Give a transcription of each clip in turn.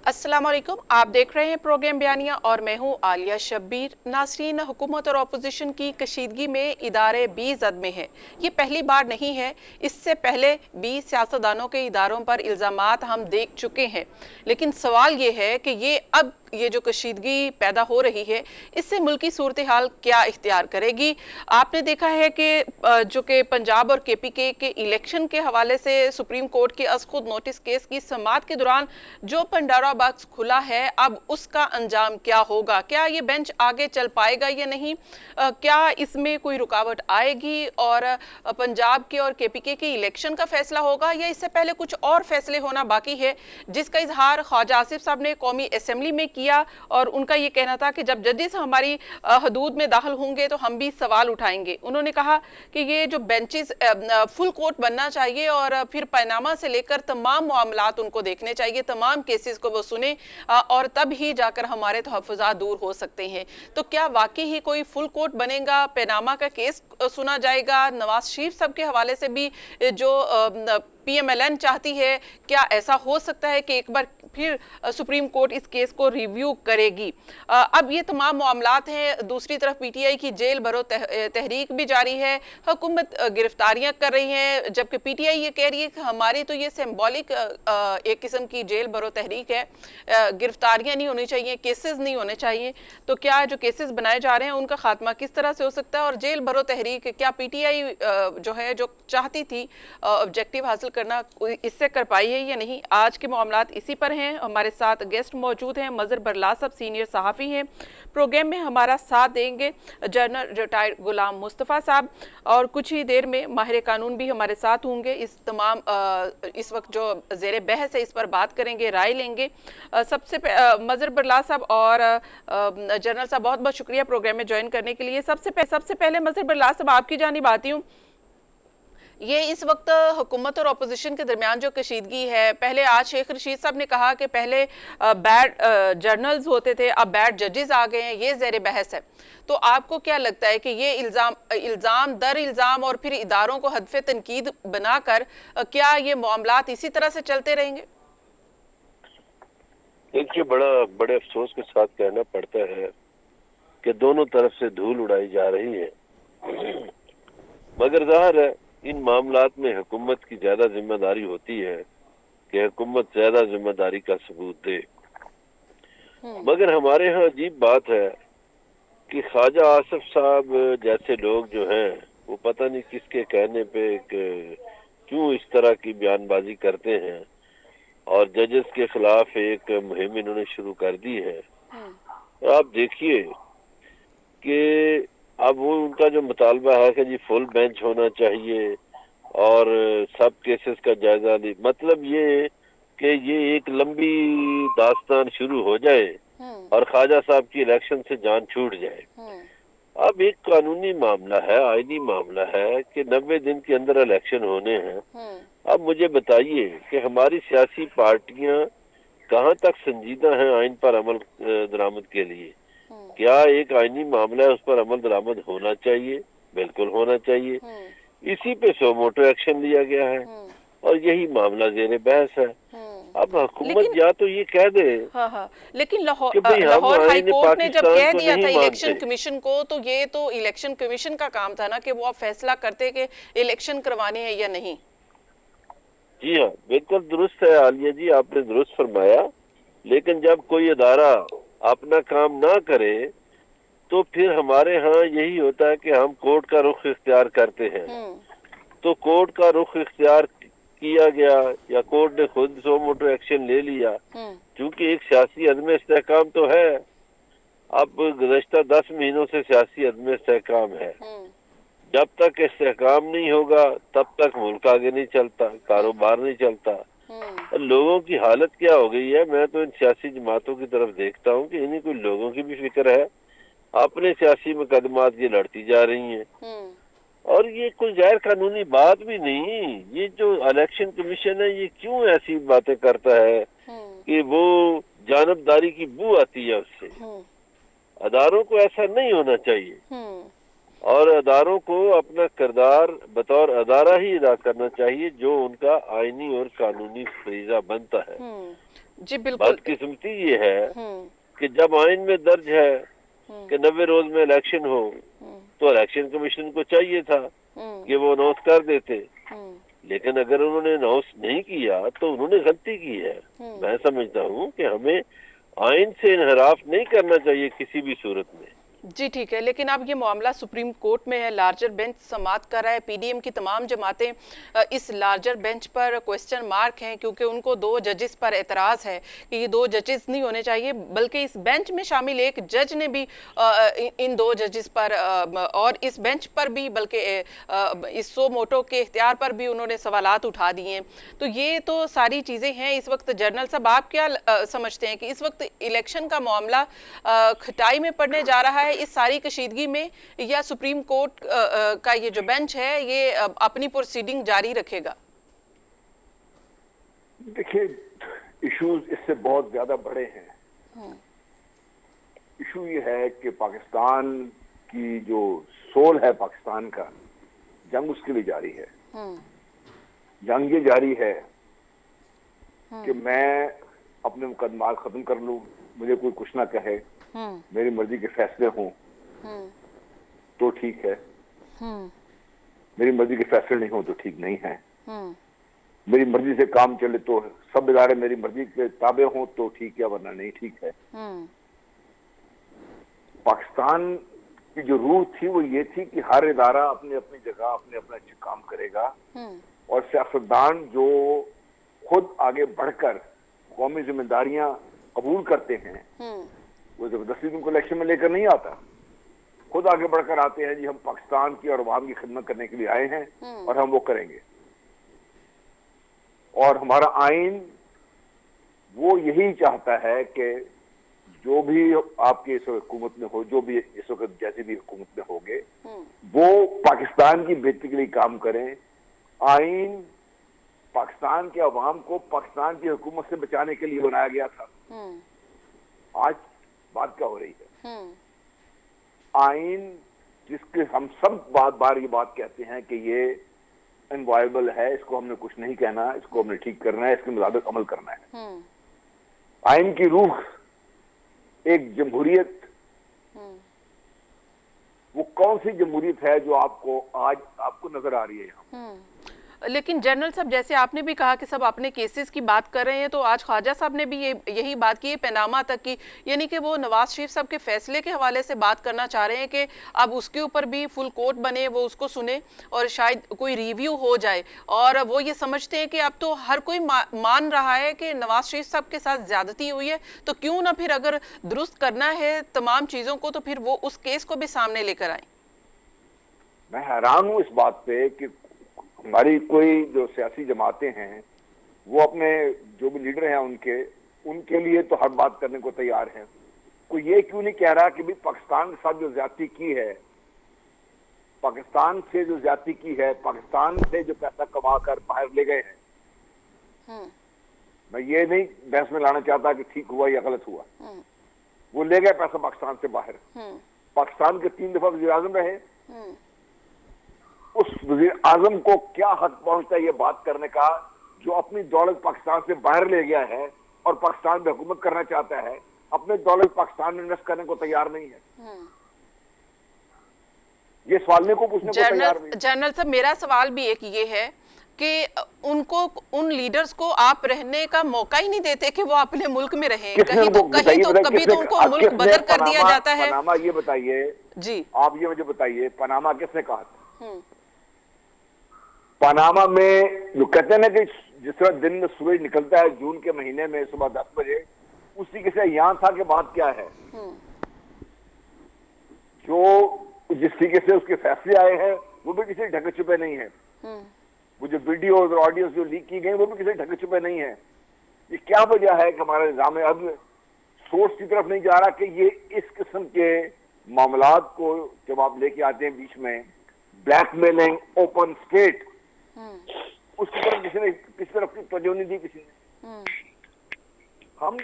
अस्सलाम वालेकुम। आप देख रहे हैं प्रोग्राम बयानिया और मैं हूं आलिया शब्बीर। नासरीन, हुकूमत और अपोजिशन की कशीदगी में इदारे भी जद में है। ये पहली बार नहीं है, इससे पहले भी सियासतदानों के इदारों पर इल्ज़ामात हम देख चुके हैं। लेकिन सवाल ये है कि ये जो कशीदगी पैदा हो रही है, इससे मुल्की सूरत हाल क्या इख्तियार करेगी। आपने देखा है कि जो कि पंजाब और KPK के इलेक्शन के हवाले से सुप्रीम कोर्ट के अज खुद नोटिस केस की समाअत के दौरान जो पंडोरा बॉक्स खुला है, अब उसका अंजाम क्या होगा। क्या ये बेंच आगे चल पाएगा या नहीं, क्या इसमें कोई रुकावट आएगी और पंजाब के और KPK के इलेक्शन का फैसला होगा, या इससे पहले कुछ और फैसले होना बाकी है, जिसका इजहार ख्वाजा आसिफ साहब ने कौमी असेंबली में किया। और उनका ये कहना था कि जब जजेस हमारी हदूद में दाखिल होंगे तो हम भी सवाल उठाएंगे। उन्होंने कहा कि ये जो बेंचेस फुल कोर्ट बनना चाहिए और फिर पनामा से लेकर तमाम मामलात उनको देखने चाहिए, तमाम केसेस को वो सुने और तब ही जाकर हमारे तहफ़्फ़ुज़ात दूर हो सकते हैं। तो क्या वाकई ही कोई फुल कोर्ट बनेगा, पनामा का केस सुना जाएगा, नवाज शरीफ साहब के हवाले से भी जो PMLN चाहती है, क्या ऐसा हो सकता है कि एक बार फिर सुप्रीम कोर्ट इस केस को रिव्यू करेगी। अब ये तमाम मामलात हैं। दूसरी तरफ PTI की जेल भरो तहरीक भी जारी है, हुकूमत गिरफ्तारियां कर रही है, जबकि PTI ये कह रही है कि हमारी तो ये सिंबॉलिक एक किस्म की जेल भरो तहरीक है, गिरफ्तारियां नहीं होनी चाहिए, केसेस नहीं होने चाहिए। तो क्या जो केसेस बनाए जा रहे हैं उनका खात्मा किस तरह से हो सकता है, और जेल भरो तहरीक क्या PTI जो है जो चाहती थी ऑब्जेक्टिव हासिल करना, इससे कर पाई है या नहीं। आज के मामलात इसी पर हैं। हमारे साथ गेस्ट मौजूद हैं। मजहर बरला साहब सीनियर सहाफ़ी हैं, प्रोग्राम में हमारा साथ देंगे जनरल रिटायर्ड गुलाम मुस्तफ़ा साहब, और कुछ ही देर में माहिर कानून भी हमारे साथ होंगे। इस वक्त जो ज़ेरे बहस है इस पर बात करेंगे, राय लेंगे। सबसे मजहर बरला साहब और जनरल साहब, बहुत बहुत शुक्रिया प्रोग्राम में ज्वाइन करने के लिए। सबसे पहले मजहर बरला साहब, आपकी जानिब आती हूँ। ये इस वक्त हुकूमत और अपोजिशन के दरमियान जो कशीदगी है, पहले आज शेख रशीद साहब ने कहा कि पहले बैड जर्नल्स होते थे, अब बैड जजेस आ गए हैं, ये ज़ेर बहस है। तो आपको क्या लगता है कि ये इल्ज़ाम दर इल्ज़ाम और फिर इदारों को हदफ तनकीद बनाकर क्या ये मामलात इसी तरह से चलते रहेंगे? देखिए, बड़े अफसोस के साथ कहना पड़ता है कि दोनों तरफ से धूल उड़ाई जा रही है, मगर ज़ाहिर है इन मामलात में हुकूमत की ज्यादा जिम्मेदारी होती है कि हुकूमत ज्यादा जिम्मेदारी का सबूत दे। मगर हमारे यहाँ अजीब बात है कि ख्वाजा आसिफ साहब जैसे लोग जो हैं वो पता नहीं किसके कहने पे क्यों इस तरह की बयानबाजी करते हैं, और जजेस के खिलाफ एक मुहिम इन्होंने शुरू कर दी है। और आप देखिए कि अब वो उनका जो मुतालबा है कि जी फुल बेंच होना चाहिए और सब केसेस का जायजा ली, मतलब ये कि ये एक लंबी दास्तान शुरू हो जाए और ख्वाजा साहब की इलेक्शन से जान छूट जाए। अब एक कानूनी मामला है, आईनी मामला है कि 90 दिन के अंदर इलेक्शन होने हैं। अब मुझे बताइए कि हमारी सियासी पार्टियां कहाँ तक संजीदा हैं आइन पर अमल दरामद के लिए। क्या एक आईनी मामला है, उस पर अमल दरामद होना चाहिए, बिल्कुल होना चाहिए। इसी पे सो मोटो एक्शन लिया गया है और यही मामला ज़ेरे बहस है। अब हुकूमत या तो ये कह दे, हाँ, लेकिन लाहौर हाई कोर्ट ने जब कह दिया था इलेक्शन मानते। कमीशन को, तो ये तो इलेक्शन कमीशन का काम था ना कि वो अब फैसला करते कि इलेक्शन करवाने हैं या नहीं। जी हाँ, बिल्कुल दुरुस्त है आलिया जी, आपने दुरुस्त फरमाया। लेकिन जब कोई अदारा अपना काम ना करे तो फिर हमारे यहाँ यही होता है कि हम कोर्ट का रुख इख्तियार करते हैं। तो कोर्ट का रुख इख्तियार किया गया या कोर्ट ने खुद सो मोटो एक्शन ले लिया, क्योंकि एक सियासी अदम इस्तेहकाम तो है। अब गुज़श्ता 10 महीनों से सियासी अदम इस्तेहकाम है। जब तक इस्तेहकाम नहीं होगा तब तक मुल्क आगे नहीं चलता, कारोबार नहीं चलता। और लोगों की हालत क्या हो गई है, मैं तो इन सियासी जमातों की तरफ देखता हूँ कि इन्हीं कोई लोगों की भी फिक्र है, अपने सियासी मुकदमात ये लड़ती जा रही हैं। और ये कोई गैर कानूनी बात भी नहीं। ये जो इलेक्शन कमीशन है ये क्यों ऐसी बातें करता है कि वो जानबदारी की बू आती है उससे। अदारों को ऐसा नहीं होना चाहिए और अदारों को अपना किरदार बतौर अदारा ही अदा करना चाहिए जो उनका आईनी और कानूनी फरीजा बनता है। जी बिल्कुल। बदकिस्मती ये है कि जब आइन में दर्ज है कि 90 रोज में इलेक्शन हो, तो इलेक्शन कमीशन को चाहिए था कि वो अनाउंस कर देते, लेकिन अगर उन्होंने अनाउंस नहीं किया तो उन्होंने गलती की है। मैं समझता हूँ कि हमें आइन से इनहराफ नहीं करना चाहिए किसी भी सूरत में। जी ठीक है, लेकिन अब ये मामला सुप्रीम कोर्ट में है, लार्जर बेंच समाअत कर रहा है। पीडीएम की तमाम जमातें इस लार्जर बेंच पर क्वेश्चन मार्क हैं, क्योंकि उनको 2 जजेस पर एतराज़ है कि ये 2 जजेस नहीं होने चाहिए, बल्कि इस बेंच में शामिल एक जज ने भी इन 2 जजेस पर और इस बेंच पर भी, बल्कि इस सो मोटो के इख्तियार पर भी उन्होंने सवालात उठा दिए हैं। तो ये तो सारी चीज़ें हैं इस वक्त। जनरल साहब, आप क्या समझते हैं कि इस वक्त इलेक्शन का मामला खटाई में पड़ने जा रहा है इस सारी कशीदगी में, या सुप्रीम कोर्ट का ये जो बेंच है ये अपनी प्रोसीडिंग जारी रखेगा? देखिए, इश्यूज इससे बहुत ज्यादा बड़े हैं। इशू ये है कि पाकिस्तान की जो सोल है, पाकिस्तान का जंग उसके लिए जारी है। जंग ये जारी है कि मैं अपने मुकदमा खत्म कर लूं, मुझे कोई कुछ ना कहे, मेरी मर्जी के फैसले हों तो ठीक है, मेरी मर्जी के फैसले नहीं हो तो ठीक नहीं है, मेरी मर्जी से काम चले तो सब इदारे मेरी मर्जी के ताबे हों तो ठीक है, वरना नहीं ठीक है। पाकिस्तान की जो रूह थी वो ये थी कि हर इदारा अपनी अपनी जगह अपने अपना काम करेगा, और सियासतदान जो खुद आगे बढ़कर कौमी जिम्मेदारियां कबूल करते हैं, वो जबरदस्ती उनको इलेक्शन में लेकर नहीं आता, खुद आगे बढ़कर आते हैं, जी हम पाकिस्तान की और अवाम की खिदमत करने के लिए आए हैं और हम वो करेंगे। और हमारा आइन वो यही चाहता है कि जो भी आपकी इस हुकूमत में हो, जो भी इस वक्त जैसे भी हुकूमत में होंगे, वो पाकिस्तान की बेहतरी के लिए काम करें। आइन पाकिस्तान के अवाम को पाकिस्तान की हुकूमत से बचाने के लिए बनाया गया था। आज बात क्या हो रही है? आइन जिसके हम सब बार ये बात कहते हैं कि ये इनवायबल है, इसको हमने कुछ नहीं कहना, इसको हमने ठीक करना है, इसके मुताबिक अमल करना है। आइन की रूह एक जमहूरियत, वो कौन सी जमहूरियत है जो आपको नजर आ रही है यहाँ? लेकिन जनरल साहब, जैसे आपने भी कहा कि सब अपने केसेस की बात कर रहे हैं, तो आज ख्वाजा साहब ने भी यही बात की है पनामा तक की, यानी कि वो नवाज शरीफ साहब के फैसले के हवाले से बात करना चाह रहे हैं कि अब उसके ऊपर भी फुल कोर्ट बने, वो उसको सुने और शायद कोई रिव्यू हो जाए। और वो ये समझते हैं कि अब तो हर कोई मान रहा है कि नवाज शरीफ साहब के साथ ज्यादती हुई है, तो क्यों ना फिर अगर दुरुस्त करना है तमाम चीज़ों को, तो फिर वो उस केस को भी सामने लेकर आए। मैं हैरान हूँ इस बात पे कि हमारी कोई जो सियासी जमातें हैं वो अपने जो भी लीडर हैं उनके लिए तो हर बात करने को तैयार है। कोई ये क्यों नहीं कह रहा कि भाई पाकिस्तान के साथ जो ज्यादती की है, पाकिस्तान से जो ज्यादती की है, पाकिस्तान से जो पैसा कमा कर बाहर ले गए हैं, मैं ये नहीं बहस में लाना चाहता कि ठीक हुआ या गलत हुआ, वो ले गए पैसा पाकिस्तान से बाहर। पाकिस्तान के 3 दफा वज़ीर आज़म रहे, उस वज़ीर आज़म को क्या हक पहुंचता है ये बात करने का जो अपनी दौलत पाकिस्तान से बाहर ले गया है और पाकिस्तान में हुकूमत करना चाहता है, अपने दौलत पाकिस्तान में इन्वेस्ट करने को तैयार नहीं है। ये सवाल मेरे को पूछने को तैयार नहीं। जनरल साहब, मेरा सवाल भी एक ये है कि उनको, उन लीडर्स को आप रहने का मौका ही नहीं देते कि वो अपने मुल्क में रहें। कभी तो उनको मुल्क बदर कर दिया जाता है। पनामा, ये बताइए जी, आप ये मुझे बताइए, पनामा किसने कहा था? पनामा में जो कहते हैं ना कि जिस तरह दिन में सूरज निकलता है जून के महीने में सुबह 10 बजे, उसी के से यहाँ था कि बात क्या है। जो जिस तरीके से उसके फैसले आए हैं वो भी किसी ढके छुपे नहीं है। वो जो वीडियो और ऑडियो जो लीक की गई वो भी किसी ढके छुपे नहीं है। ये क्या वजह है कि हमारा निजाम अब सोर्स की तरफ नहीं जा रहा कि ये इस किस्म के मामलात को जब आप लेके आते हैं बीच में, ब्लैकमेलिंग, ओपन स्टेट, उसकी तरफ किसी तरफ की तवज्जो नहीं दी किसी ने। हम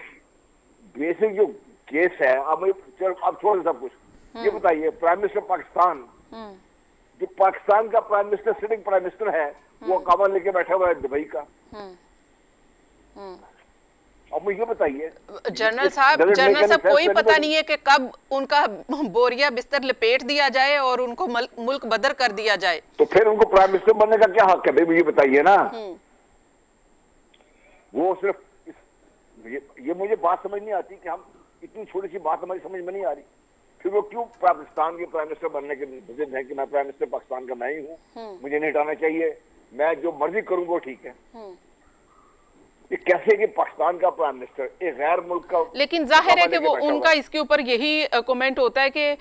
बेसिक जो केस है, अब छोड़ सब कुछ, ये बताइए प्राइम मिनिस्टर पाकिस्तान, जो पाकिस्तान का prime minister, sitting prime minister है, वो काबा लेके बैठा हुआ है दुबई का। अब मुझे ये बताइए। जनरल साहब कोई पता नहीं है कि कब उनका बोरिया बिस्तर लपेट दिया जाए और उनको मुल्क बदर कर दिया जाए। तो फिर उनको प्राइम मिनिस्टर बनने का क्या हक है भाई, मुझे बताइए ना। वो सिर्फ ये मुझे बात समझ नहीं आती कि हम इतनी छोटी सी बात हमारी समझ में नहीं आ रही, फिर वो क्यों पाकिस्तान के प्राइम मिनिस्टर बनने के जिद है कि मैं प्राइम मिनिस्टर पाकिस्तान का मैं ही हूँ, मुझे नहीं हटाना चाहिए, मैं जो मर्जी करूँ वो ठीक है। ये कैसे कि पाकिस्तान का प्राइम मिनिस्टर एक गैर मुल्क का, लेकिन जाहिर है कि वो उनका इसके ऊपर यही कमेंट होता है कि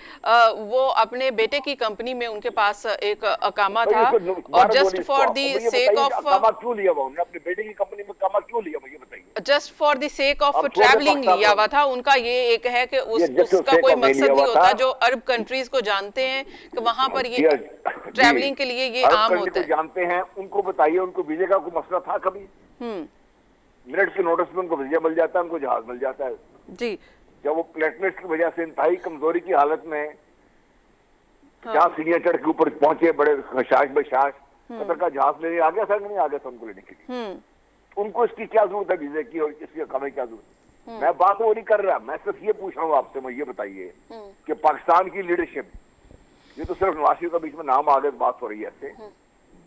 वो अपने बेटे की कंपनी में उनके पास एक अकामा था और just for the sake of क्यों लिया हुआ, अपने बेटे की कंपनी में अकामा क्यों लिया, मुझे बताइए। Just for the sake of travelling लिया हुआ था। उनका ये एक है कि उसका कोई मकसद नहीं होता। जो अरब कंट्रीज को जानते हैं कि वहां पर ये ट्रैवलिंग के लिए ये आम होता है, जानते हैं, उनको बताइए उनको वीजे का कोई मसला था कभी? मिनट के नोटिस में उनको वीजा मिल जाता है, उनको जहाज मिल जाता है जी। जब वो प्लेटलेट्स की वजह से इंतहाई कमजोरी की हालत में जहाँ सीढ़ियां चढ़ के ऊपर पहुंचे, बड़े खशाश बशाश, कतर का जहाज लेने आ गया था नहीं आ गया था उनको लेने के लिए, उनको इसकी क्या जरूरत है वीजे की और इसकी अकामा की क्या जरूरत है? मैं बात वो नहीं कर रहा, मैं सिर्फ ये पूछ रहा हूँ आपसे, मुझे ये बताइए कि पाकिस्तान की लीडरशिप, ये तो सिर्फ नवाज शरीफ का बीच में नाम आ गया बात हो रही है ऐसे,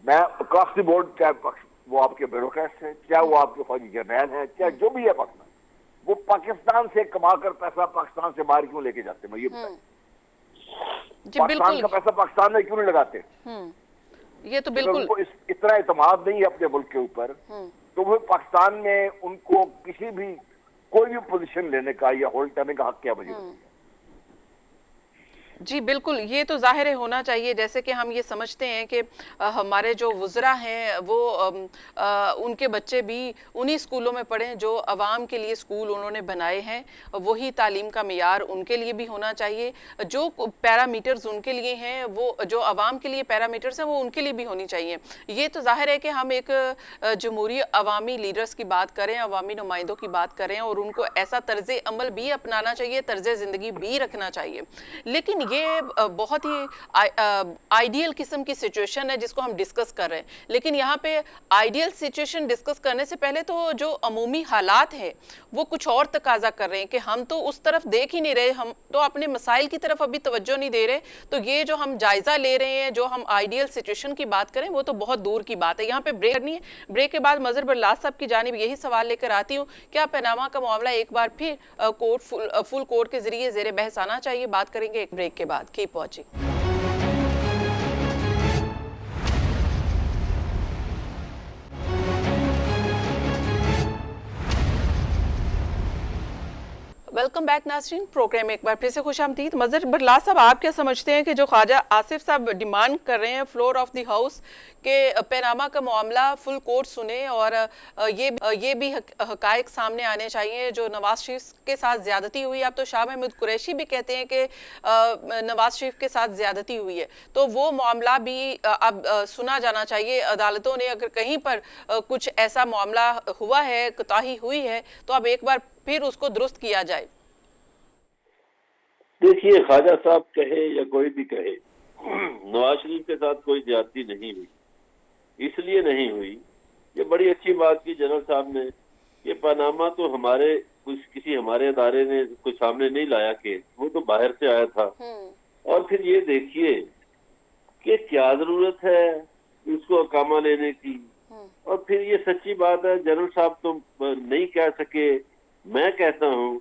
मैं अक्रॉस द बोर्ड, चाहे वो आपके ब्यूरोक्रेट्स हैं, चाहे वो आपके फौजी जर्नैल हैं, चाहे जो भी है पाकिस्तान, वो पाकिस्तान से कमाकर पैसा पाकिस्तान से बाहर क्यों लेके जाते हैं, मुझे बताइए। पाकिस्तान का पैसा पाकिस्तान में क्यों नहीं लगाते? ये तो बिल्कुल उनको इतना एतमाद नहीं है अपने मुल्क के ऊपर, तो वो पाकिस्तान में उनको किसी भी कोई भी पोजीशन लेने का या होल्ड करने का हक क्या मुझे? जी बिल्कुल, ये तो ज़ाहिर होना चाहिए। जैसे कि हम ये समझते हैं कि हमारे जो वुज़रा हैं वो उनके बच्चे भी उन्हीं स्कूलों में पढ़ें जो अवाम के लिए स्कूल उन्होंने बनाए हैं, वही तालीम का मियार उनके लिए भी होना चाहिए। जो पैरामीटर्स उनके लिए हैं, वो जो अवाम के लिए पैरामीटर्स हैं वो उनके लिए भी होनी चाहिए। ये तो ज़ाहिर है कि हम एक जमहूरी अवामी लीडर्स की बात करें, अवामी नुमाइंदों की बात करें और उनको ऐसा तर्ज़ अमल भी अपनाना चाहिए, तर्ज़ ज़िंदगी भी रखना चाहिए। लेकिन ये बहुत ही आइडियल किस्म की सिचुएशन है जिसको हम डिस्कस कर रहे हैं, लेकिन यहाँ पे आइडियल सिचुएशन डिस्कस करने से पहले तो जो अमूमी हालात है वो कुछ और तकाजा कर रहे हैं कि हम तो उस तरफ देख ही नहीं रहे, हम तो अपने मसाइल की तरफ अभी तवज्जो नहीं दे रहे। तो ये जो हम जायजा ले रहे हैं, जो हम आइडियल सिचुएशन की बात करें, वो तो बहुत दूर की बात है। यहाँ पे ब्रेक करनी है, ब्रेक के बाद मजहर बरलास साहब की जानिब यही सवाल लेकर आती हूँ, क्या पनामा का मामला एक बार फिर कोर्ट फुल कोर्ट के जरिए जेर बहस आना चाहिए? बात करेंगे एक ब्रेक के बाद। Keep watching. वेलकम बैक नाज़रीन, प्रोग्राम एक बार फिर से खुशामदीद। मजहर बरलास साहब, आप क्या समझते हैं कि जो ख्वाजा आसिफ साहब डिमांड कर रहे हैं फ्लोर ऑफ द हाउस के पनामा का मामला फुल कोर्ट सुने और ये भी हकायक सामने आने चाहिए जो नवाज शरीफ के साथ ज्यादती हुई? अब तो शाह महमूद कुरैशी भी कहते हैं कि नवाज शरीफ के साथ ज्यादती हुई है, तो वो मामला भी अब सुना जाना चाहिए। अदालतों ने अगर कहीं पर कुछ ऐसा मामला हुआ है, कोताही हुई है, तो अब एक बार फिर उसको दुरुस्त किया जाए। देखिए, ख्वाजा साहब कहे या कोई भी कहे, नवाज शरीफ के साथ कोई ज्यादती नहीं हुई। इसलिए नहीं हुई, ये बड़ी अच्छी बात की जनरल साहब ने, ये पनामा तो हमारे किसी हमारे अदारे ने कोई सामने नहीं लाया केस, वो तो बाहर से आया था। और फिर ये देखिए कि क्या जरूरत है उसको अकामा लेने की। और फिर ये सच्ची बात है, जनरल साहब तो नहीं कह सके, मैं कहता हूँ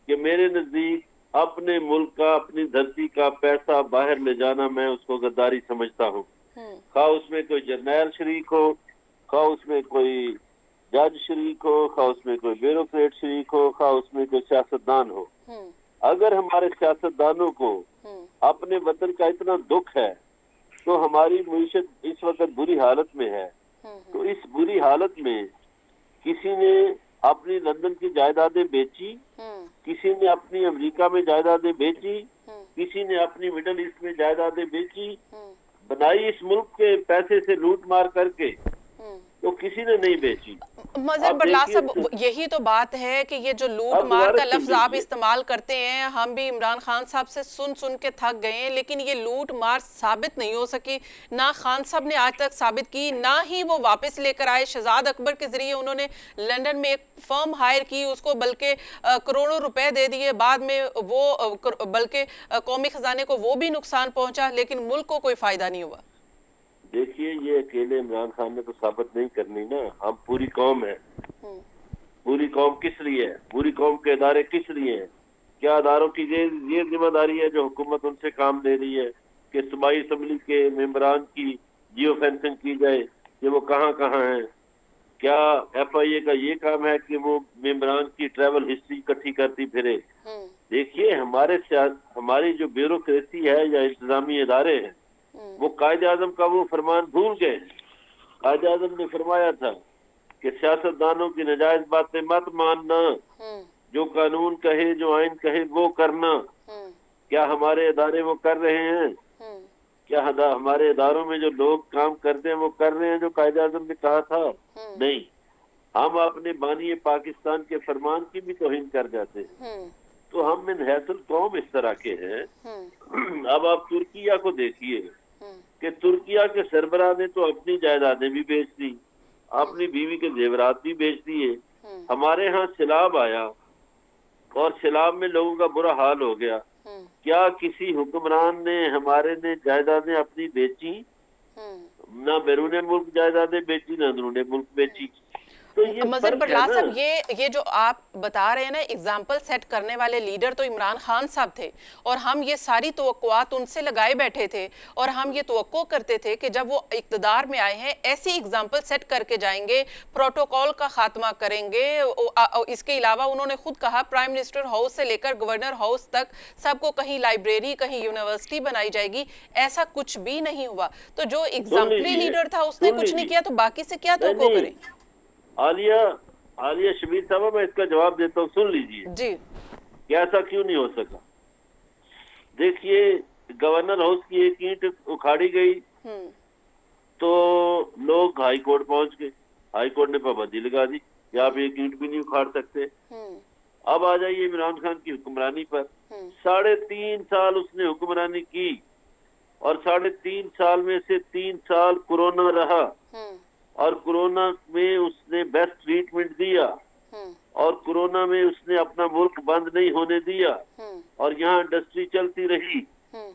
कि मेरे नजदीक अपने मुल्क का, अपनी धरती का पैसा बाहर ले जाना, मैं उसको गद्दारी समझता हूँ। खा उसमें कोई जर्नैल शरीक हो, खा उसमें कोई जज शरीक हो, खा उसमें कोई ब्यूरोक्रेट शरीक हो, खा उसमें कोई सियासतदान हो। अगर हमारे सियासतदानों को अपने वतन का इतना दुख है, तो हमारी मईशत इस वक्त बुरी हालत में है, तो इस बुरी हालत में किसी ने अपनी लंदन की जायदादें बेची, किसी ने अपनी अमेरिका में जायदादें बेची, किसी ने अपनी मिडिल ईस्ट में जायदादें बेची, बनाई इस मुल्क के पैसे से लूट मार करके, तो किसी ने नहीं बेची। मजहर आप बरला देखिए साहब, यही तो बात है कि ये जो लूट आप मार दोबारा का सुन लफ्ज आप लीजिए। इस्तेमाल करते हैं, हम भी इमरान खान साहब से सुन सुन के थक गए हैं, लेकिन ये लूट मार साबित नहीं हो सकी। ना खान साहब ने आज तक साबित की, ना ही वो वापस लेकर आए। शहजाद अकबर के जरिए उन्होंने लंदन में एक फर्म हायर की, उसको बल्कि करोड़ों रुपए दे दिए। बाद में वो बल्कि कौमी खजाने को वो भी नुकसान पहुंचा, लेकिन मुल्क को कोई फायदा नहीं हुआ। देखिए, ये अकेले इमरान खान ने तो साबित नहीं करनी ना, हम पूरी कौम है। पूरी कौम किस लिए है? पूरी कौम के इदारे किस लिए हैं? क्या इदारों की ये जिम्मेदारी है जो हुकूमत उनसे काम ले रही है कि सूबाई असम्बली के मेंबरान की जियो फेंसिंग की जाए कि वो कहाँ कहाँ हैं? क्या FIA का ये काम है कि वो मेंबरान की ट्रैवल हिस्ट्री इकट्ठी करती फिरे? देखिए, हमारी जो ब्यूरोक्रेसी है या इंतजामी इदारे हैं, वो कायदे आजम का वो फरमान भूल गए। कायदे आजम ने फरमाया था कि सियासतदानों की नाजायज बातें मत मानना, जो कानून कहे, जो आइन कहे वो करना। क्या हमारे इदारे वो कर रहे हैं? क्या हमारे इदारों में जो लोग काम करते हैं वो कर रहे हैं जो कायदे आजम ने कहा था? नहीं, हम अपने बानी पाकिस्तान के फरमान की भी तौहीन कर जाते हैं। तो हम min हैसल कौम इस तरह के हैं। अब आप तुर्किया को देखिए कि तुर्किया के सरबराह ने तो अपनी जायदादें भी बेच दी, अपनी बीवी के जेवरात भी बेच दिए। हमारे यहाँ सैलाब आया और सैलाब में लोगों का बुरा हाल हो गया। क्या किसी हुक्मरान ने हमारे ने जायदादें अपनी बेची? ना बैरून मुल्क जायदादें बेची, ना अंदरूनी मुल्क बेची। तो ये मजहर फर्क है बरला ना। साहब, ये जो आप बता रहे हैं ना, एग्जाम्पल सेट करने वाले लीडर तो इमरान खान साहब थे, और हम ये सारी तवक्कुआत उनसे लगाए बैठे थे, और हम ये तवक्को करते थे कि जब वो इक़्तिदार में आए हैं ऐसी एग्जाम्पल सेट करके जाएंगे, प्रोटोकॉल का खात्मा करेंगे। इसके अलावा उन्होंने खुद कहा प्राइम मिनिस्टर हाउस से लेकर गवर्नर हाउस तक सबको कहीं लाइब्रेरी, कहीं यूनिवर्सिटी बनाई जाएगी। ऐसा कुछ भी नहीं हुआ। तो जो एग्जाम्पली लीडर था उसने कुछ नहीं किया, तो बाकी से क्या तवक्को करें? आलिया शबीर साहब, मैं इसका जवाब देता हूँ, सुन लीजिए जी। कि ऐसा क्यों नहीं हो सका। देखिए, गवर्नर हाउस की एक ईंट उखाड़ी गई तो लोग हाई कोर्ट पहुंच गए। हाई कोर्ट ने पाबंदी लगा दी कि आप एक ईंट भी नहीं उखाड़ सकते। अब आ जाइए इमरान खान की हुक्मरानी पर। 3.5 साल उसने हुक्मरानी की, और 3.5 साल में से 3 साल कोरोना रहा, और कोरोना में उसने बेस्ट ट्रीटमेंट दिया, और कोरोना में उसने अपना मुल्क बंद नहीं होने दिया, और यहाँ इंडस्ट्री चलती रही।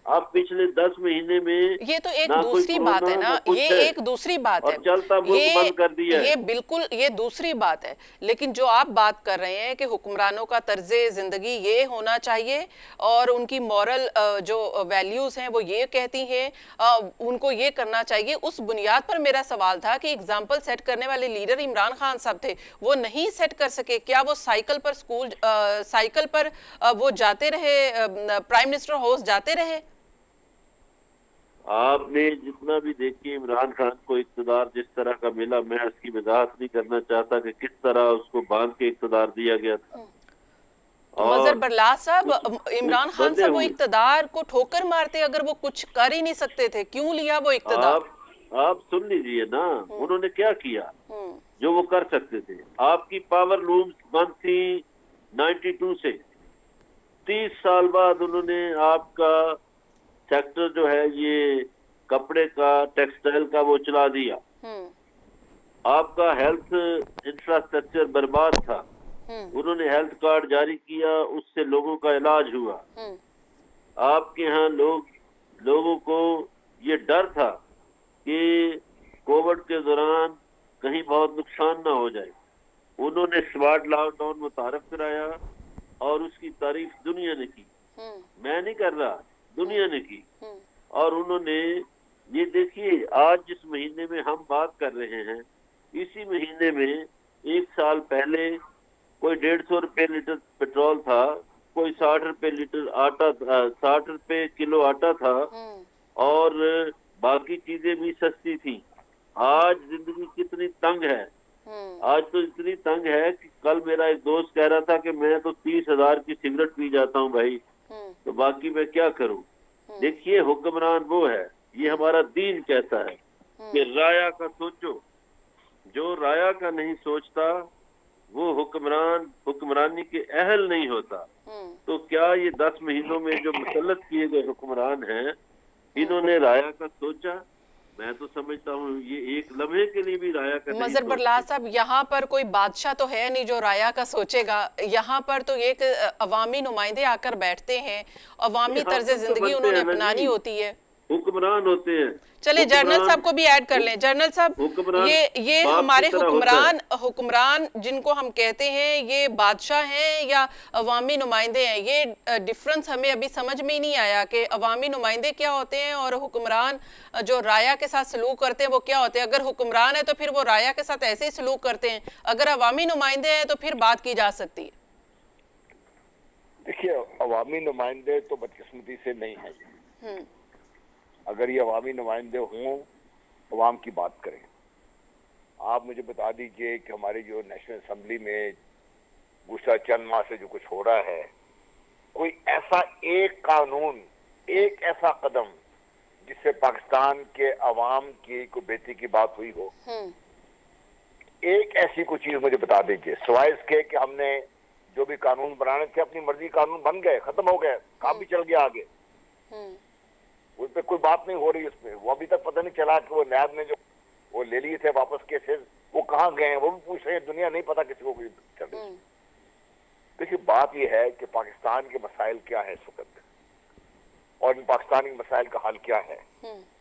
अब पिछले 10 महीने में ये तो एक दूसरी बात है ना, ये एक दूसरी बात है, चलता मुल्क बंद कर दिया है। ये बिल्कुल ये दूसरी बात है। लेकिन जो आप बात कर रहे हैं कि हुक्मरानों का तर्जे जिंदगी ये होना चाहिए और उनकी मॉरल जो वैल्यूज हैं वो ये कहती हैं, उनको ये करना चाहिए, उस बुनियाद पर मेरा सवाल था कि एग्जाम्पल सेट करने वाले लीडर इमरान खान साहब थे, वो नहीं सेट कर सके क्या? वो साइकिल पर स्कूल, साइकिल पर वो जाते रहे, प्राइम मिनिस्टर हाउस जाते रहे। आपने जितना भी देखिए इमरान खान को इक़्तिदार जिस तरह का मिला, मैं इसकी वजाहत नहीं करना चाहता कि किस तरह उसको बांध के इक़्तिदार दिया गया था। मजहर बरला साहब, इमरान खान साहब वो इक़्तिदार को ठोकर मारते अगर वो कुछ कर ही नहीं सकते थे, क्यों लिया वो इक़्तिदार? आप सुन लीजिए ना, उन्होंने क्या किया जो वो कर सकते थे। आपकी पावर लूम्स बंद थी 92 से। 30 साल बाद उन्होंने आपका सेक्टर जो है ये कपड़े का, टेक्सटाइल का, वो चला दिया। आपका हेल्थ इंफ्रास्ट्रक्चर बर्बाद था, उन्होंने हेल्थ कार्ड जारी किया, उससे लोगों का इलाज हुआ। आपके यहाँ लोगों को ये डर था कि कोविड के दौरान कहीं बहुत नुकसान ना हो जाए, उन्होंने स्मार्ट लॉकडाउन मुतारफ कराया और उसकी तारीफ दुनिया ने की। मैं नहीं कर रहा, दुनिया ने की। और उन्होंने ये देखिए, आज जिस महीने में हम बात कर रहे हैं, इसी महीने में 1 साल पहले कोई 150 रुपए लीटर पेट्रोल था, कोई 60 रुपए लीटर आटा, 60 रुपए किलो आटा था, और बाकी चीजें भी सस्ती थी। आज जिंदगी कितनी तंग है। आज तो इतनी तंग है कि कल मेरा एक दोस्त कह रहा था कि मैं तो 30,000 की सिगरेट पी जाता हूँ भाई, तो बाकी मैं क्या करूं। देखिए, हुक्मरान वो है, ये हमारा दीन कहता है कि राया का सोचो, जो राया का नहीं सोचता वो हुक्मरानी के अहल नहीं होता। तो क्या ये 10 महीनों में जो मुसल्लत किए गए हुक्मरान हैं, इन्होंने राया का सोचा? मैं तो समझता हूँ ये एक लम्हे के लिए भी राया का नहीं मजहर बरलाह साहब, यहाँ पर कोई बादशाह तो है नहीं जो राया का सोचेगा। यहाँ पर तो एक अवामी नुमाइंदे आकर बैठते हैं, अवामी तर्ज जिंदगी उन्होंने अपनानी होती है, हुक्मरान होते हैं। चले जनरल साहब को भी ऐड कर लें। जनरल साहब, ये हमारे हुक्मरान जिनको हम कहते हैं, ये बादशाह हैं या अवामी नुमाइंदे हैं? ये डिफरेंस हमें अभी समझ में ही नहीं आया कि अवामी नुमाइंदे क्या होते हैं और हुक्मरान जो राया के साथ सलूक करते हैं वो क्या होते हैं। अगर हुक्मरान है तो फिर वो राया के साथ ऐसे ही सलूक करते हैं, अगर अवामी नुमाइंदे हैं तो फिर बात की जा सकती है। देखिए, अवामी नुमाइंदे तो बदकिस्मती से नहीं है। अगर ये अवामी नुमाइंदे हों, अवाम की बात करें। आप मुझे बता दीजिए कि हमारी जो नेशनल असेंबली में गुज़श्ता चंद माह से जो कुछ हो रहा है, कोई ऐसा एक कानून, एक ऐसा कदम जिससे पाकिस्तान के अवाम की कोई बेहतरी की बात हुई हो, एक ऐसी कोई चीज मुझे बता दीजिए, सिवाय इसके कि हमने जो भी कानून बनाने थे अपनी मर्जी कानून बन गए, खत्म हो गए, काम भी चल गया आगे, उस पर कोई बात नहीं हो रही। उसमें वो अभी तक पता नहीं चला कि वो नैब ने जो वो ले लिए थे वापस केसेस, वो कहाँ गए हैं, वो भी पूछ रहे हैं, दुनिया नहीं पता किसी को कोई चल रही। देखिए, बात यह है कि पाकिस्तान के मसाइल क्या है इस वक्त और इन पाकिस्तानी मसाइल का हल क्या है,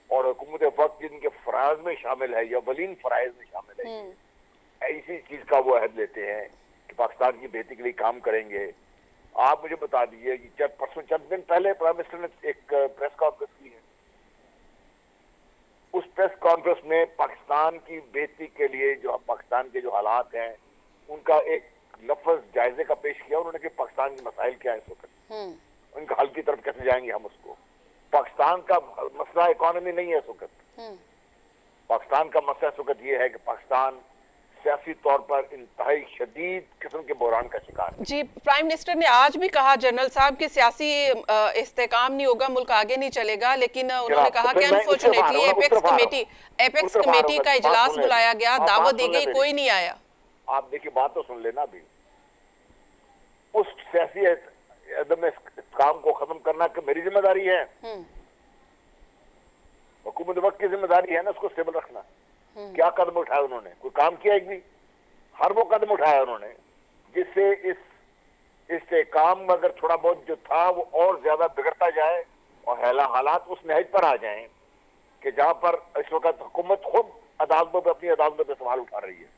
और हुकूमत वक्त जिनके फराज में शामिल है या वलीन फराइज में शामिल है, इसी चीज का वो अहद लेते हैं कि पाकिस्तान की बेहतरी के लिए काम करेंगे। आप मुझे बता दीजिए कि परसों चंद दिन पहले प्राइम मिनिस्टर ने एक प्रेस कॉन्फ्रेंस की है। उस प्रेस कॉन्फ्रेंस में पाकिस्तान की बेहतरी के लिए जो पाकिस्तान के जो हालात हैं उनका एक लफ्ज जायजे का पेश किया उन्होंने कि पाकिस्तान के मसाइल क्या है इस वक्त, उनका हल की तरफ कैसे जाएंगे हम उसको। पाकिस्तान का मसला इकोनॉमी नहीं है इस वक्त, पाकिस्तान का मसला इस वक्त ये है कि पाकिस्तान सियासी तौर पर इंतहाई शदीद किस्म के बहरान का शिकार है। जी, प्राइम मिनिस्टर ने आज भी कहा जनरल साहब कि सियासी इस्तेकाम नहीं होगा, मुल्क आगे नहीं चलेगा, लेकिन उन्होंने कहा कि अनफॉर्चुनेटली एपेक्स कमेटी का इजलास बुलाया गया, दावत दी गई, कोई नहीं आया। आप देखिए, बात तो सुन लेना भी, उस सियासी अदम काम को खत्म करना कि मेरी जिम्मेदारी है, हुकूमत वक्त की जिम्मेदारी है ना उसको स्टेबल रखना। क्या कदम उठाया उन्होंने? कोई काम किया एक भी? हर वो कदम उठाया उन्होंने जिससे इस काम में अगर थोड़ा बहुत जो था वो और ज्यादा बिगड़ता जाए और हालात उस नहज पर आ जाएं कि जहां पर इस वक्त हुकूमत खुद अदालतों पर अपनी अदालतों पर सवाल उठा रही है।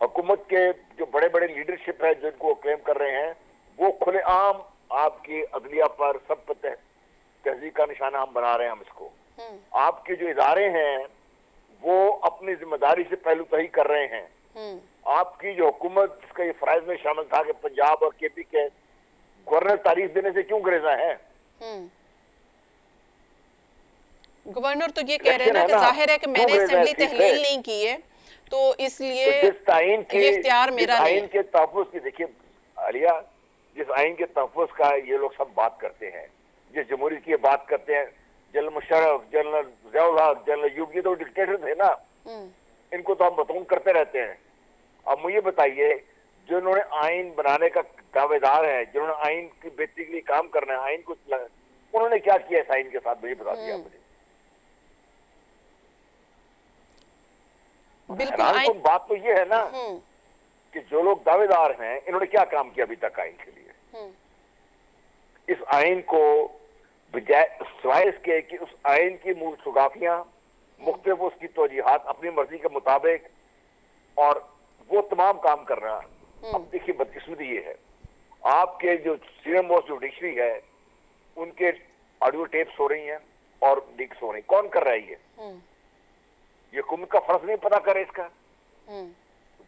हुकूमत के जो बड़े बड़े लीडरशिप है जिनको क्लेम कर रहे हैं वो खुलेआम आपकी अदलिया पर सब पर तहजीब का निशाना हम बना रहे हैं। हम इसको आपके जो इदारे हैं वो अपनी जिम्मेदारी से पहलू तही कर रहे हैं। आपकी जो हुकूमत जिसका ये फराइज में शामिल था कि पंजाब और केपी के गवर्नर तारीफ देने से क्यों गुरेजा है? गवर्नर तो ये कह रहे हैं ना कि जाहिर है कि मैंने असेंबली तहलील नहीं की है तो इसलिए ये इख्तियार मेरा नहीं है। आइन के तहफ़्फ़ुज़ की देखिए आलिया, जिस आइन के तहफ़्फ़ुज़ का ये लोग सब बात करते हैं, जिस जमहूरियत की बात करते हैं, जनरल मुशर्रफ, जनरल ज़ियाउल हक, जनरल अयूब, ये तो डिक्टेटर थे ना, इनको तो हम बतौन करते रहते हैं। अब मुझे बताइए, जो इन्होंने आइन बनाने का दावेदार है, जिन्होंने आइन की बेहतरी के लिए काम करना है, आइन को उन्होंने क्या किया इस आइन के साथ, मुझे बता दिया मुझे। बिल्कुल बात तो ये है ना कि जो लोग दावेदार हैं इन्होंने क्या काम किया अभी तक आइन के लिए। इस आइन को बजाय सिवाय इसके कि उस आइन की मूल सुगाफियां मुख्तलिफ उसकी तौजीहात अपनी मर्जी के मुताबिक और वो तमाम काम कर रहा है। अब देखिए बदकिस्मती ये है, आपके जो सीनियर मोस्ट जुडिशरी है उनके ऑडियो टेप्स हो रही हैं और लीक्स हो रही, कौन कर रहा है ये हुकूमत का फर्ज नहीं पता करे इसका।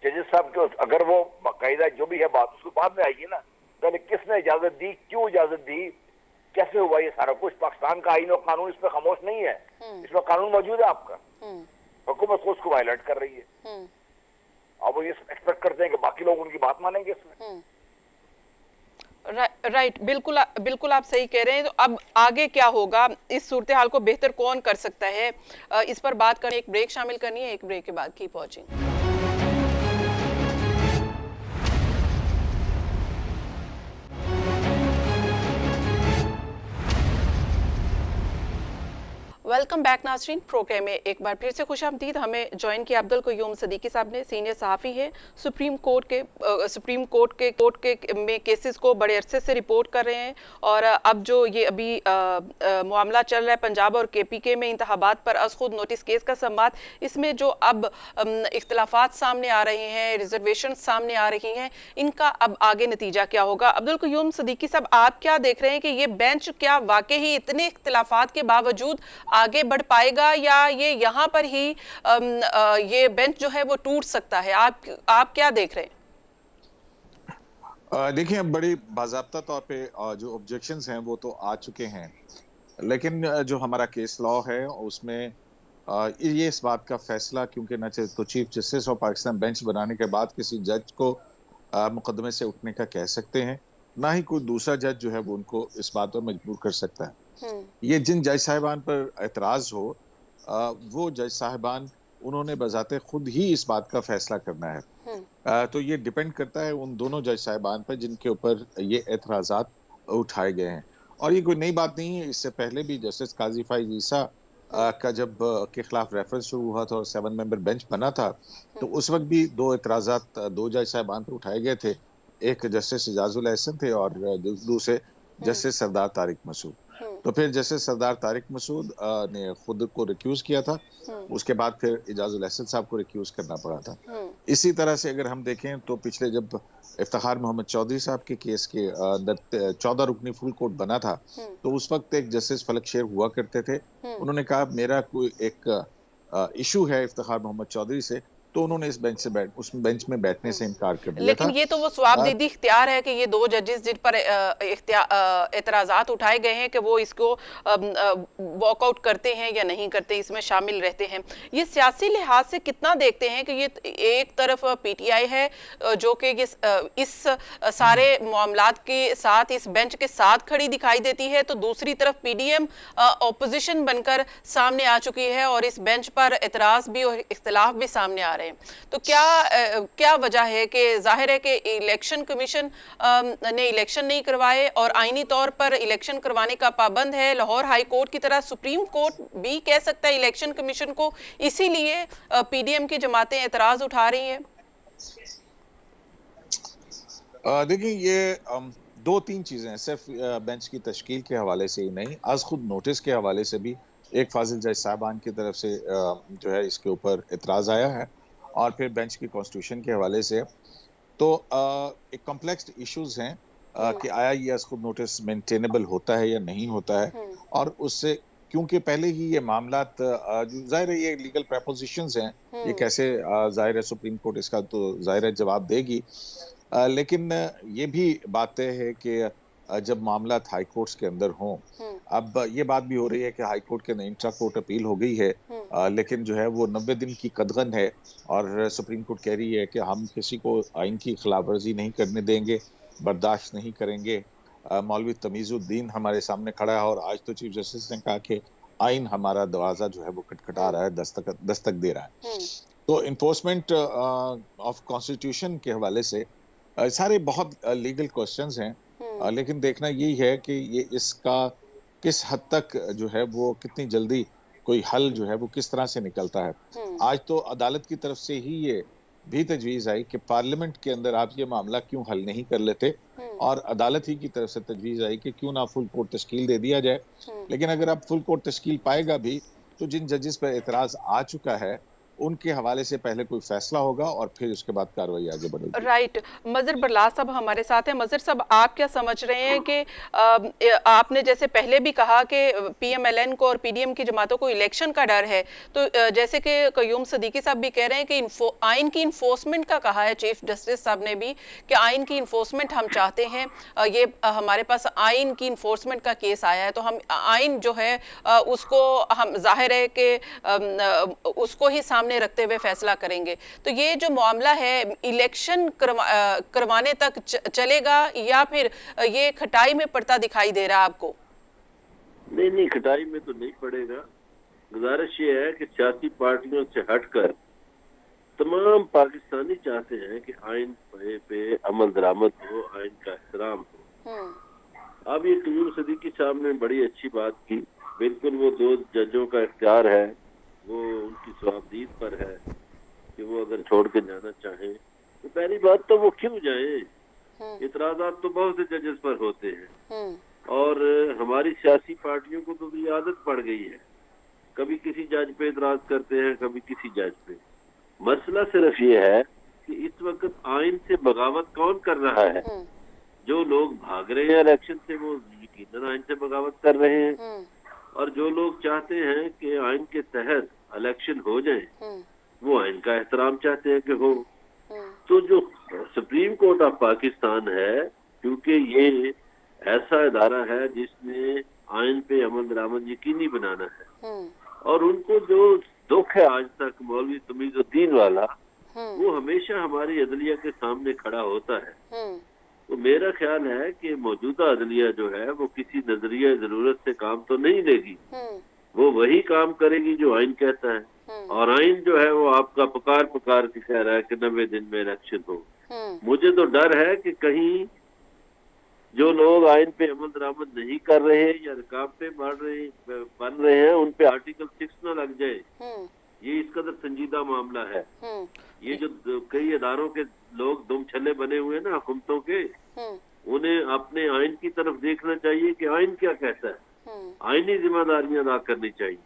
जजेस साहब को अगर वो बाकायदा जो भी है बात उसको बाद में आएगी ना, पहले किसने इजाजत दी, क्यों इजाजत दी, कैसे हुआ ये सारा कुछ। पाकिस्तान का आईन और कानून इस पर खामोश नहीं है, इसमें कानून मौजूद है आपका, हुकूमत को उसको वायलेट कर रही है। अब वो ये एक्सपेक्ट करते हैं कि बाकी लोग उनकी बात मानेंगे इसमें। राइट, बिल्कुल आप सही कह रहे हैं। तो अब आगे क्या होगा, इस सूरत हाल को बेहतर कौन कर सकता है, इस पर बात करनी, एक ब्रेक शामिल करनी है, एक ब्रेक के बाद कीप वॉचिंग। वेलकम बैक नाज़रीन। प्रोग्राम में एक बार फिर से खुशामदीद। हमें ज्वाइन किया अब्दुल क़य्यूम सिद्दीकी साहब ने, सीनियर सहाफ़ी है, सुप्रीम कोर्ट के में केसेस को बड़े अरसे से रिपोर्ट कर रहे हैं। और अब जो ये अभी मामला चल रहा है पंजाब और KPK में इंतखाबात पर अज़ खुद नोटिस केस का संवाद, इसमें जो अब इख्तलाफात सामने आ रहे हैं, रिजर्वेशन सामने आ रही हैं, इनका अब आगे नतीजा क्या होगा? अब्दुल क़य्यूम सिद्दीकी साहब, आप क्या देख रहे हैं कि ये बेंच क्या वाकई ही इतने इख्तलाफात के बावजूद आगे बढ़ पाएगा, या ये यहाँ पर ही ये बेंच जो है वो टूट सकता है? आप क्या देख रहे हैं? देखिए, बड़ी बाज़ाब्ता तौर पे जो ऑब्जेक्शंस हैं वो तो आ चुके हैं, लेकिन जो हमारा केस लॉ है उसमें ये इस बात का फैसला, क्योंकि न तो चीफ जस्टिस और पाकिस्तान बेंच बनाने के बाद किसी जज को मुकदमे से उठने का कह सकते हैं, ना ही कोई दूसरा जज जो है वो उनको इस बात पर मजबूर कर सकता है। ये जिन जज साहिबान पर एतराज हो, वो जज साहिबान उन्होंने बजाते खुद ही इस बात का फैसला करना है। तो ये डिपेंड करता है उन दोनों जज साहिबान पर जिनके ऊपर ये एतराज़ात उठाए गए हैं। और ये कोई नई बात नहीं है, इससे पहले भी जस्टिस काजी फाइज ईसा का जब के खिलाफ रेफरेंस शुरू हुआ था और 7 मेंबर बेंच बना था, तो उस वक्त भी दो एतराज़ात दो जज साहिबान पर उठाए गए थे। एक जस्टिस एजाजुल एहसन थे और दूसरे जस्टिस सरदार तारिक मसूद। तो फिर जस्टिस सरदार तारिक मसूद ने खुद को रिक्यूज किया था, उसके बाद फिर एजाजुल एहसन साहब को रिक्यूज करना पड़ा था। इसी तरह से अगर हम देखें तो पिछले जब इफ्तिखार मोहम्मद चौधरी साहब के केस के अंदर 14 रुकनी फुल कोर्ट बना था, तो उस वक्त एक जस्टिस फलक शेर हुआ करते थे। उन्होंने कहा मेरा कोई एक इशू है इफ्तिखार मोहम्मद चौधरी से, तो उन्होंने उस बेंच में बैठने से इनकार कर दिया। लेकिन ये तो वो स्वाबदीदी इख्तियार है कि ये दो जजेस जिन पर एतराज़ात उठाए गए हैं कि वो इसको वॉकआउट करते हैं या नहीं करते, इसमें शामिल रहते हैं। ये सियासी लिहाज से कितना देखते हैं कि ये एक तरफ PTI है जो कि इस सारे मामलात के साथ, इस बेंच के साथ खड़ी दिखाई देती है, तो दूसरी तरफ PDM ऑपोजिशन बनकर सामने आ चुकी है और इस बेंच पर एतराज़ भी और इख्तिलाफ भी सामने आ रहे हैं। तो क्या वजह है कि जाहिर है कि इलेक्शन कमीशन ने इलेक्शन नहीं करवाए और आईनी तौर पर इलेक्शन करवाने का पाबंद है, लाहौर हाई कोर्ट की तरह सुप्रीम कोर्ट भी कह सकता है इलेक्शन कमीशन को, इसीलिए PDM की जमातें एतराज उठा रही हैं। देखिए, ये 2-3 चीजें हैं, सिर्फ बेंच की तश्कील के हवाले से ही नहीं, आज खुद नोटिस के हवाले से भी एक फाजिल जज साहबान की तरफ से जो है इसके ऊपर एतराज आया है, और फिर बेंच की कॉन्स्टिट्यूशन के हवाले से। तो एक कॉम्प्लेक्स इश्यूज हैं कि आया ये खुद नोटिस मेंटेनेबल होता है या नहीं होता है, और उससे क्योंकि पहले ही ये मामलात जाहिर है ये लीगल प्रपोजिशंस हैं, ये कैसे जाहिर है सुप्रीम कोर्ट इसका तो जाहिर है जवाब देगी, लेकिन ये भी बात है कि जब मामला हाई कोर्ट्स के अंदर हों, अब ये बात भी हो रही है कि हाई कोर्ट के इंट्रा कोर्ट अपील हो गई है, लेकिन जो है वो 90 दिन की कदगन है, और सुप्रीम कोर्ट कह रही है कि हम किसी को आइन की खिलाफ वर्जी नहीं करने देंगे, बर्दाश्त नहीं करेंगे। मौलवी तमीजुद्दीन हमारे सामने खड़ा है, और आज तो चीफ जस्टिस ने कहा कि आइन हमारा दरवाजा जो है वो खटखटा रहा है, दस्तक दे रहा है। तो इन्फोर्समेंट ऑफ कॉन्स्टिट्यूशन के हवाले से सारे बहुत लीगल क्वेश्चंस हैं, लेकिन देखना यही है कि ये इसका किस हद तक जो है वो कितनी जल्दी कोई हल जो है वो किस तरह से निकलता है। आज तो अदालत की तरफ से ही ये भी तजवीज़ आई कि पार्लियामेंट के अंदर आप ये मामला क्यों हल नहीं कर लेते, और अदालत ही की तरफ से तजवीज़ आई कि क्यों ना फुल कोर्ट तश्कील दे दिया जाए। लेकिन अगर अब फुल कोर्ट तश्कील पाएगा भी, तो जिन जजेस पर एतराज़ आ चुका है उनके हवाले से पहले कोई फैसला होगा और फिर उसके बाद कार्रवाई आगे बढ़ेगी। राइट। मज़र बरलास साहब हमारे साथ हैं। मज़र साहब, आप क्या समझ रहे हैं कि आपने जैसे पहले भी कहा कि PMLN को और PDM की जमातों को इलेक्शन का डर है, तो जैसे कि क़य्यूम सिद्दीकी साहब भी कह रहे हैं कि आइन की इन्फोर्समेंट का कहा है चीफ जस्टिस साहब ने भी कि आइन की इन्फोर्समेंट हम चाहते हैं, ये हमारे पास आइन की इन्फोर्समेंट का केस आया है, तो हम आइन जो है उसको हम जाहिर है कि उसको ही सामने रखते हुए फैसला करेंगे। तो ये जो मामला है इलेक्शन करवाने तक चलेगा, या फिर ये खटाई में पड़ता दिखाई दे रहा है आपको? नहीं, खटाई में तो नहीं पड़ेगा। गुजारिश ये है कि सियासी पार्टियों से हटकर तमाम पाकिस्तानी चाहते हैं कि आइन पे अमल दरामद हो, आइन का एहतराम हो। अब ये क़य्यूम सिद्दीकी साहब ने बड़ी अच्छी बात की बिल्कुल वो 2 जजों का इख्तियार है, वो उनकी स्वाबदीद पर है कि वो अगर छोड़ के जाना चाहें तो पहली बात तो वो क्यों जाएं। इतराज़ात तो बहुत से जजेस पर होते हैं और हमारी सियासी पार्टियों को तो ये आदत पड़ गई है, कभी किसी जज पे इतराज करते हैं, कभी किसी जज पे। मसला सिर्फ ये है कि इस वक्त आइन से बगावत कौन कर रहा है। जो लोग भाग रहे हैं इलेक्शन से वो यकीनन आइन से बगावत कर रहे हैं, और जो लोग चाहते हैं कि आइन के तहत इलेक्शन हो जाए वो आइन का एहतराम चाहते हैं कि हो। तो जो सुप्रीम कोर्ट ऑफ पाकिस्तान है, क्योंकि ये ऐसा इदारा है जिसने आइन पे अमल दरामद यकीनी बनाना है, और उनको जो दुख है आज तक मौलवी तमीजुद्दीन वाला, वो हमेशा हमारी अदलिया के सामने खड़ा होता है। तो मेरा ख्याल है कि मौजूदा अदलिया जो है वो किसी नजरिया जरूरत से काम तो नहीं लेगी, वो वही काम करेगी जो आइन कहता है। और आइन जो है वो आपका पुकार पुकार के कह रहा है कि 90 दिन में इलेक्शन हो। मुझे तो डर है कि कहीं जो लोग आइन पे अमल दरामद नहीं कर रहे हैं या रुकावटें बन रहे हैं उन पे आर्टिकल 6 न लग जाए। ये इस कदर संजीदा मामला है। ये जो कई अदारों के लोग दुम छल्ले बने हुए हैं ना हुकूमतों के, उन्हें अपने आइन की तरफ देखना चाहिए कि आइन क्या कहता है, आइनी जिम्मेदारियां अदा करनी चाहिए।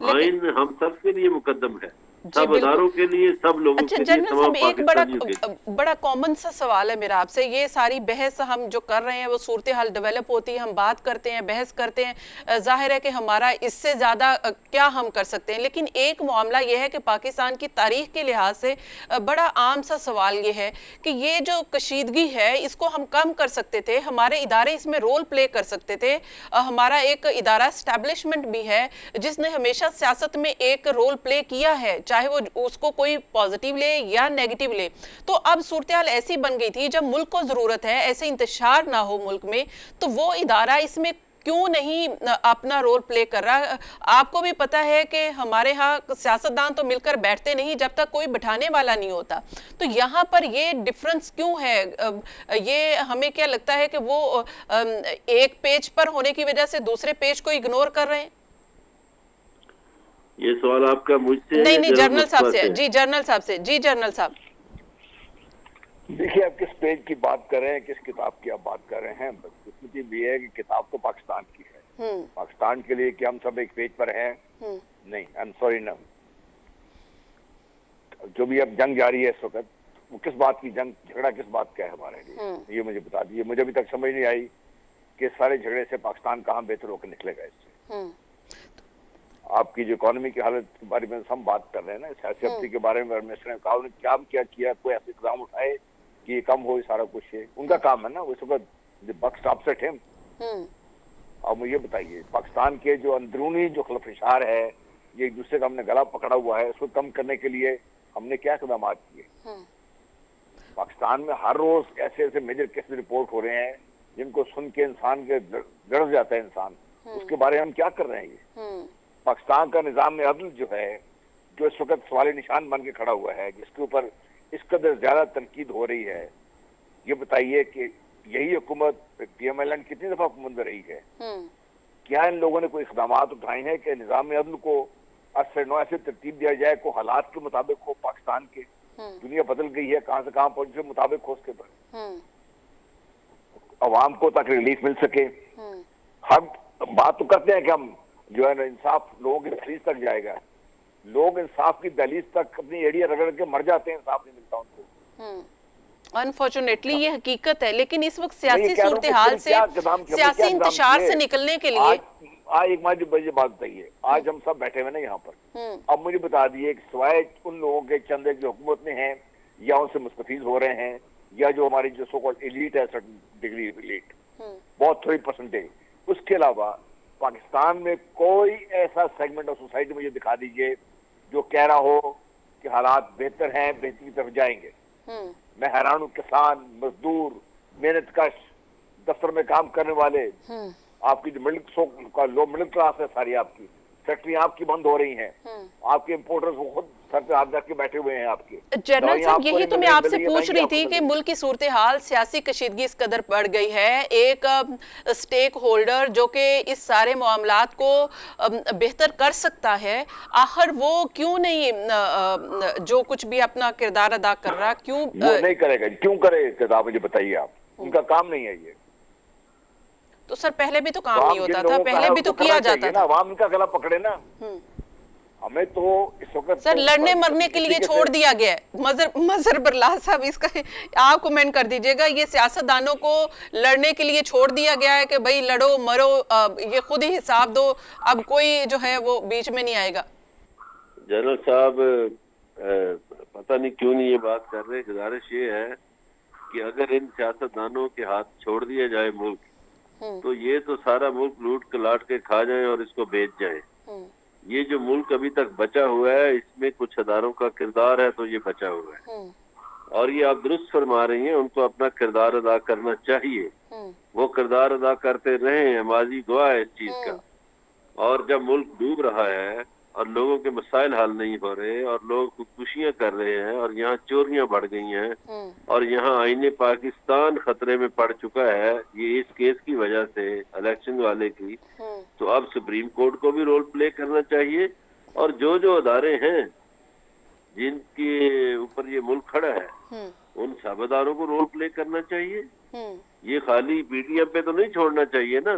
आइन हम सब के लिए मुकद्दम है, सब अदारों के लिए, सब लोगों के लिए, जनरल साहब, एक पाकिस्तानियों बड़ा कॉमन सा सवाल है मेरा आपसे। ये सारी बहस हम जो कर रहे हैं वो सूरत हाल डेवलप होती है, हम बात करते हैं, बहस करते हैं, जाहिर है कि हमारा इससे ज़्यादा क्या हम कर सकते हैं। लेकिन एक मामला ये है कि पाकिस्तान की तारीख के लिहाज से बड़ा आम सा सवाल ये है कि ये जो कशीदगी है इसको हम कम कर सकते थे, हमारे इदारे इसमें रोल प्ले कर सकते थे। हमारा एक इदारा एस्टैब्लिशमेंट भी है जिसने हमेशा सियासत में एक रोल प्ले किया है, चाहे वो उसको कोई पॉजिटिव ले या नेगेटिव ले। तो अब सूरत हाल ऐसी बन गई थी, जब मुल्क को जरूरत है, ऐसे इंतशार ना हो मुल्क में, तो वो इदारा इसमें क्यों नहीं अपना रोल प्ले कर रहा। आपको भी पता है कि हमारे यहाँ सियासतदान तो मिलकर बैठते नहीं जब तक कोई बिठाने वाला नहीं होता। तो यहाँ पर ये डिफरेंस क्यों है? ये हमें क्या लगता है कि वो एक पेज पर होने की वजह से दूसरे पेज को इग्नोर कर रहे हैं? ये सवाल आपका मुझसे नहीं, जनरल साहब से। जी जनरल साहब से। जी जनरल साहब, देखिए, आप किस पेज की बात कर रहे हैं, किस किताब की आप बात कर रहे हैं। बदकिस्मती भी है कि किताब तो पाकिस्तान की है, पाकिस्तान के लिए कि हम सब एक पेज पर हैं, नहीं, आई एम सॉरी ना। जो भी अब जंग जारी है इस वक्त, वो किस बात की जंग, झगड़ा किस बात का है हमारे लिए, ये मुझे बता दीजिए। मुझे अभी तक समझ नहीं आई कि सारे झगड़े से पाकिस्तान कहाँ बेहतर होकर निकलेगा इससे। आपकी जो इकोनॉमी की हालत के बारे में हम बात कर रहे हैं ना, सियासी के बारे में मिनिस्टर ने कहा, उन्होंने क्या किया, कोई ऐसे इकदाम उठाए कि ये कम हो, सारा कुछ है उनका काम है ना, इस वक्त बक स्टॉप्स एट हिम। अब मुझे बताइए, पाकिस्तान के जो अंदरूनी जो खलफिशार है, ये एक दूसरे का हमने गला पकड़ा हुआ है, उसको कम करने के लिए हमने क्या इकदाम किए। पाकिस्तान में हर रोज ऐसे ऐसे मेजर केस रिपोर्ट हो रहे हैं जिनको सुन के इंसान के गड़ जाता है इंसान, उसके बारे में हम क्या कर रहे हैं। ये पाकिस्तान का निजाम अदल जो है, जो इस वक्त सवाल निशान बन के खड़ा हुआ है, जिसके ऊपर इस कदर ज्यादा तनकीद हो रही है, ये बताइए कि यही हुकूमत PMLN कितनी दफा हुकूमत में रही है। क्या इन लोगों ने कोई इक़दाम उठाए हैं कि निजाम अदल को ऐसे तरतीब दिया जाए को हालात के मुताबिक हो। पाकिस्तान के दुनिया बदल गई है, कहां से कहां पहुंचे मुताबिक हो, उसके पर अवाम को ताकि रिलीफ मिल सके। हम बात तो करते हैं कि हम जो है ना इंसाफ लोगों की दहलीज तक जाएगा, लोग इंसाफ की दहलीज तक अपनी एड़ियां रगड़ के मर जाते हैं, इंसाफ नहीं मिलता उनको। अनफॉर्चुनेटली ये हकीकत है। लेकिन इस वक्त सियासी सूरत हाल से, सियासी इंतशार से निकलने के लिए आज एक मुझे बात बताइए, आज हम सब बैठे हुए ना यहाँ पर, अब मुझे बता दिए कि सिवाय उन लोगों के चंद जो हुकूमत में हैं या उनसे मुस्तफीज हो रहे हैं, या जो हमारी जो सो कॉल्ड एलीट है, सर्टेन डिग्री एलीट, बहुत थोड़ी परसेंटेज, उसके अलावा पाकिस्तान में कोई ऐसा सेगमेंट ऑफ सोसाइटी मुझे दिखा दीजिए जो कह रहा हो कि हालात बेहतर हैं, बेहतरी की तरफ जाएंगे। मैं हैरान हूं, किसान, मजदूर, मेहनतकश, दफ्तर में काम करने वाले, आपकी जो लो मिडिल क्लास है सारी, आपकी फैक्ट्री आपकी बंद हो रही हैं, आपके इम्पोर्टर्स वो खुद सर पे हाथ रख के बैठे हुए हैं आपके। जनरल दवाइयां साहब, आपको यही नहीं तो मिल मैं रही, आपसे मिलेंगी, पूछ महंगी रही आपको थी कि मिलेंगी। मुल्क की सूरत हाल, सियासी कशीदगी इस कदर बढ़ गई है। एक स्टेक होल्डर जो कि इस सारे मामलात को बेहतर कर सकता है, आखिर वो क्यों नहीं जो कुछ भी अपना किरदार अदा कर रहा, क्यों वो नहीं करेगा। क्यों करे आप मुझे बताइए। आप, उनका काम नहीं है ये। तो सर पहले भी तो काम काम नहीं जिन होता था, लोगों का पहले है भी तो उनको किया करना जाता चाहिए ना, था। अवाम इनका गला पकड़े ना। हमें तो इस वक्त सर तो लड़ने मरने के लिए छोड़ दिया गया है। मजहर बरलास साहब, इसका आप कमेंट कर दीजिएगा। ये सियासतदानों को लड़ने के लिए छोड़ दिया गया है कि भाई लड़ो मरो, ये खुद ही हिसाब दो, अब कोई जो है वो बीच में नहीं आएगा। जनरल साहब पता नहीं क्यों नहीं ये बात कर रहे। गुजारिश ये है कि अगर इन सियासतदानों के हाथ छोड़ दिया जाए मुल्क, तो ये तो सारा मुल्क लूट कलाट के खा जाए और इसको बेच जाए। ये जो मुल्क अभी तक बचा हुआ है, इसमें कुछ अदारों का किरदार है, तो ये बचा हुआ है। और ये आप दुरुस्त फरमा रही हैं, उनको अपना किरदार अदा करना चाहिए। वो किरदार अदा करते रहे हैं, माजी गवाह है इस चीज का। और जब मुल्क डूब रहा है और लोगों के मसाइल हल नहीं हो रहे और लोग खुदकुशियां कर रहे हैं और यहाँ चोरियां बढ़ गई हैं और यहाँ आईने पाकिस्तान खतरे में पड़ चुका है, ये इस केस की वजह से, इलेक्शन वाले की, तो अब सुप्रीम कोर्ट को भी रोल प्ले करना चाहिए। और जो जो अदारे हैं जिनके ऊपर ये मुल्क खड़ा है, उन सब अदारों को रोल प्ले करना चाहिए। ये खाली पीडीएम पे तो नहीं छोड़ना चाहिए ना।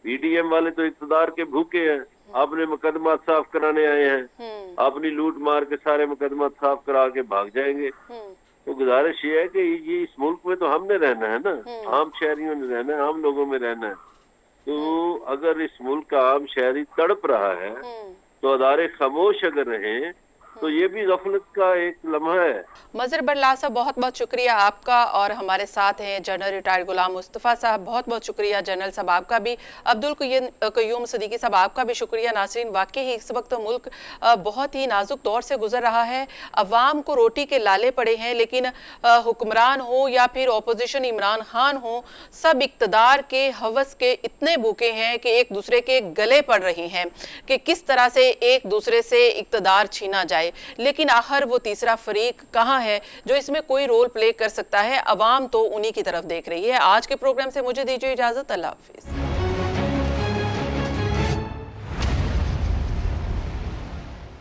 पीडीएम वाले तो इक़्तिदार के भूखे हैं, अपने मुकदमा साफ कराने आए हैं, अपनी लूट मार के सारे मुकदमा साफ करा के भाग जाएंगे। तो गुजारिश ये है कि ये इस मुल्क में तो हमने रहना है ना, आम शहरियों ने रहना है, आम लोगों में रहना है। तो अगर इस मुल्क का आम शहरी तड़प रहा है तो अदारे खामोश अगर रहें तो ये भी गफलत का एक लम्हा है। मजहर बरलास साहब, बहुत बहुत शुक्रिया आपका। और हमारे साथ हैं जनरल रिटायर्ड गुलाम मुस्तफ़ा साहब, बहुत बहुत शुक्रिया जनरल साहब आपका भी। अब्दुल क़य्यूम सिद्दीकी साहब, आपका भी शुक्रिया। नाज़रीन, वाकई ही इस वक्त मुल्क बहुत ही नाजुक दौर से गुजर रहा है। अवाम को रोटी के लाले पड़े हैं, लेकिन हुक्मरान हो या फिर अपोजिशन इमरान खान हो, सब इक़्तिदार के हवस के इतने भूखे हैं कि एक दूसरे के गले पड़ रहे हैं कि किस तरह से एक दूसरे से इक़्तिदार छीना जाए। लेकिन आखिर वो तीसरा फरीक कहां है जो इसमें कोई रोल प्ले कर सकता है? अवाम तो उन्हीं की तरफ देख रही है। आज के प्रोग्राम से मुझे दीजिए इजाजत। अल्लाह हाफिज।